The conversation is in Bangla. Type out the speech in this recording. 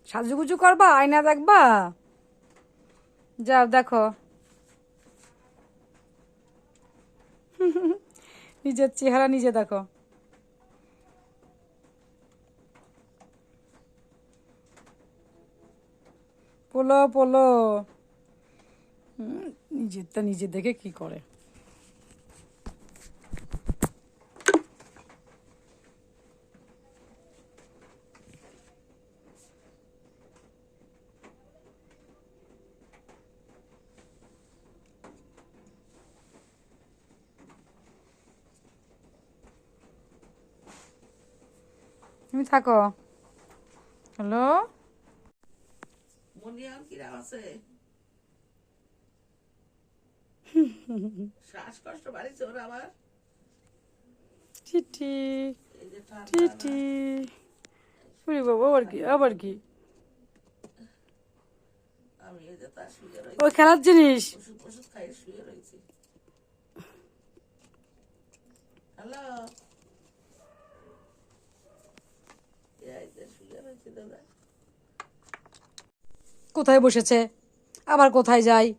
সাজুগুজু করবা, আয়না দেখবা? যাও দেখো নিজের চেহারা নিজে দেখো। Polo polo. নিজেরটা নিজে দেখে কি করে। তুমি থাকো। হ্যালো, মনিয়ার কিরাম আছে? শ্বাসকষ্ট বাড়িছে ওর আবার। টিটি এই যে ঠান্ডা না, টিটি। ওরে বাবা, আবার কি আবার কি? আমি এই যে তার শুয়ে ওই রয়েছি, খেলার জিনিস। ওষুধ ওষুধ খাই শুয়ে রয়েছি। হ্যালো, এই যে শুয়ে রয়েছি দাদা। কোথায় বসেছে, আবার কোথায় যায়?